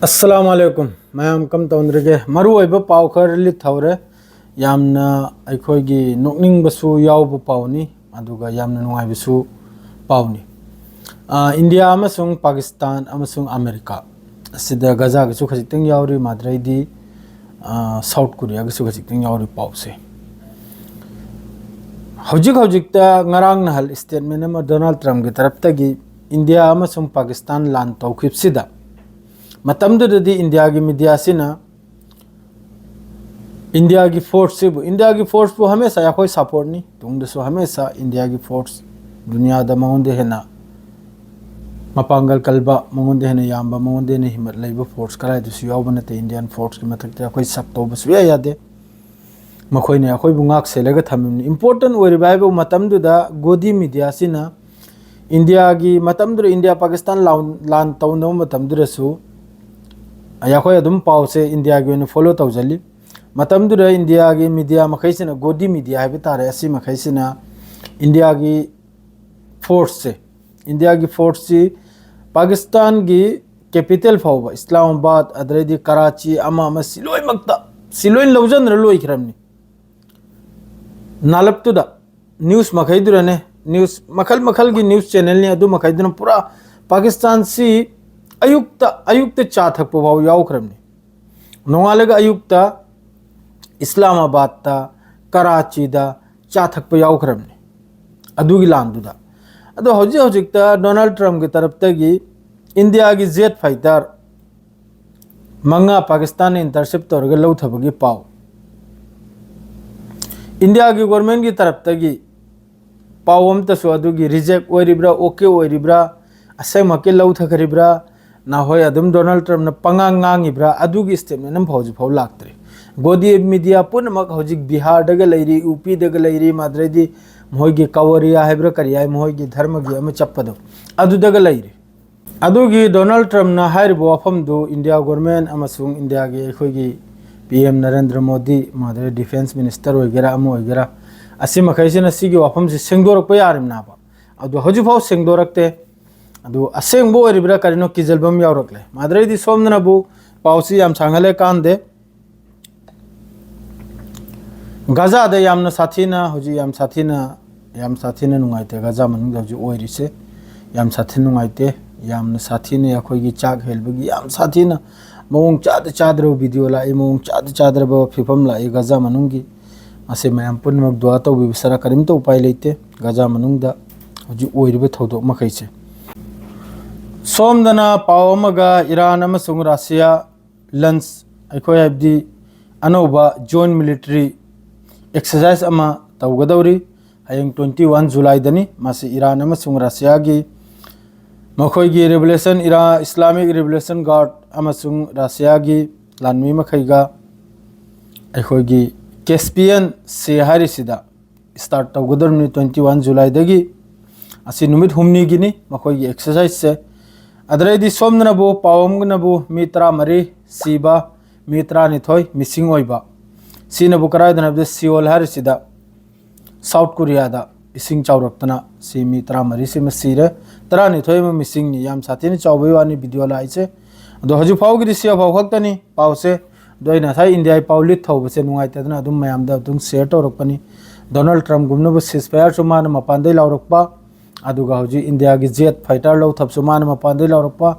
अस्सलाम वालेकुम मैम कम तौंद्रगे मरुओइब पाव खर लिथौरे यामना अखोइगी नोकनिंग बसु यावब पावनी अदुगा यामना नुंगाइबसु पावनी इंडिया अमसुंग पाकिस्तान अमसुंग अमेरिका सिदा गजा गसु खजितंग यावरी माद्राइदी साउथ कोरिया गसु खजितंग यावरी पावसे हौजिक ngarang nahal statement ama Donald Trump gi taraptagi India amasung Pakistan lan tawkhipsida matamdudadi India gi media sina India gi force bu hamesha yakoi support ni tungdasu hamesha India gi force dunia da maunde hena mapangal kalba maunde hena yamba maunde ne himat leiba force karai dusu yawbana te Indian force gi mathakta yakoi sakto basu yade मखोइने अखोइ बुंगाक सेलेगा थमिन important ओरिबाइबो मतमदुदा Godi media सिना India की मतमदुर इंडिया पाकिस्तान लान तौनो मतमदुरसु अयाखोइ अदुम पावसे इंडिया की फॉलो तौजली मतमदुर इंडिया की मीडिया मखैसिना गोदी मीडिया है तारे असि मखैसिना इंडिया की फोर्स से पाकिस्तान की कैपिटल फाउबा इस्लामाबाद अदरेदी कराची अमा सिलोय मक्ता सिलोइन लौजन रलोय खरमनी नालपतुदा न्यूज़ मखैदुरने न्यूज़ मखल की न्यूज़ चैनल ने अदु मखैदुन पूरा पाकिस्तान से अयुक्त चा थकपो भाव यावख्रमनी नोंगालेगा अयुक्त इस्लामाबाद ता कराची दा चा थकपो यावख्रमनी अदुगी लांदुदा अदु हौजिक डोनाल्ड ट्रम्प की तरफ तगी इंडिया की जेट फाइटर मंगा पाकिस्तान ने इंटरसेप्ट तौरगे लौथबगी पाव इंडिया की गवर्नमेंट की तरफ तगी पावम तसु अदुगी रिजेक्ट ओरिब्रा ओके ओरिब्रा असमके लौथखरिब्रा ना होय अदुम डोनाल्ड ट्रम्प न पंगांगांगिब्रा अदुगी स्टेटमेंट नम फौज फौ लागत्रे गोदी मीडिया पुनमक हौजिक बिहार दग लैरी यूपी दग लैरी माद्रेदी मोयगी कवरिया हैब्रा करिया मोयगी धर्मगी अम चप्पदो अदु दग लैरी अदुगी डोनाल्ड ट्रम्प न हाइरबो वफमदु इंडिया गवर्नमेंट अमसुंग इंडिया की अखोगी पीएम नरेंद्र मोदी मादरे डिफेंस मिनिस्टर वगैरह अम वगैरह असि मखैसिन असिगी वफम से सेंगदोरक यारिमनाबा अदु हजुफाव सेंगदोरकते अदु असेंगबो ओरिब्रा करिनो किजलबम यावरकले मादरेदी सोमनबु पाउसी याम सांगले कांदे गाजा दे यामना साथीना हजि याम साथीना नुंगाइते गाजा मनुंग हजि ओइरिसे याम साथी नुंगाइते यामना साथीने अखोगी चाक हेलबगी याम साथीना मौंग चाद्रो वीडियो लाई मौंग चाद्रब फिफम लाई गाजा मनुंगी असे मैम पुनमक दुआ तो बिसरा करिम तो उपाय लेते गाजा मनुंगदा हजि ओइरिबे थौदो मखैसे सोमदना पावमगा ईरान अमसुंग रशिया लंच अखोय हबदी अनोबा जॉइंट मिलिटरी एक्सरसाइज अमा तौगदौरी हयंग 21 जुलाई दनी मासे ईरान अमसुंग रशिया की मखोयगी रेवोल्यूशन इस्लामिक रेवोल्यूशन गार्ड अमसुंग रशिया की लानमी मखैगा अखोयगी कैस्पियन से हारिसिदा स्टार्ट तौगदरनी 21 जुलाई दगी असि नुमित हुमनी गिनी मखोयगी एक्सरसाइज से अदरेदी सोमनबो पावमगनबो मी 13 सीबा मी 13 मिसिंग ओइबा सिनबु करायदनबदे सियोल हारिसिदा साउथ कोरिया दा इसिंग चाउरक्तना सी मी 13 से मसीरे 13 मिसिंग नि याम साथीनि चाउबै वानी वीडियो लाइसे दो हजु फावगी रिसिया फाव खक्तनी पावसे दोइना थाई इंडिया पावलित थौबसे नुंगाइतदना अदुम मयामदा अदुम शेयर तौरकपनी डोनाल्ड ट्रम्प गुमनबु सिसफायर सुमान मपानदै लाउरकपा अदुगा हजि इंडिया की जेट फाइटर लौ थप सुमान मपानदै लाउरकपा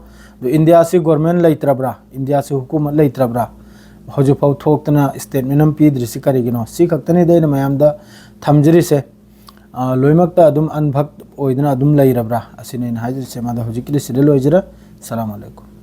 दो इंडिया से गवर्नमेंट लैत्रब्रा इंडिया से हुकूमत लैत्रब्रा हजु फाव थोक्तना स्टेटमेंट अम पीद्रिसि करिगिनो सि खक्तनी दैना मयामदा थमजरिसे लोइमक्ता अदुम अनभक्त ओइदना अदुम लैरब्रा असिने हाइजरिसे मादा हजि किरिसिदे लोइजरा सलाम अलैकुम।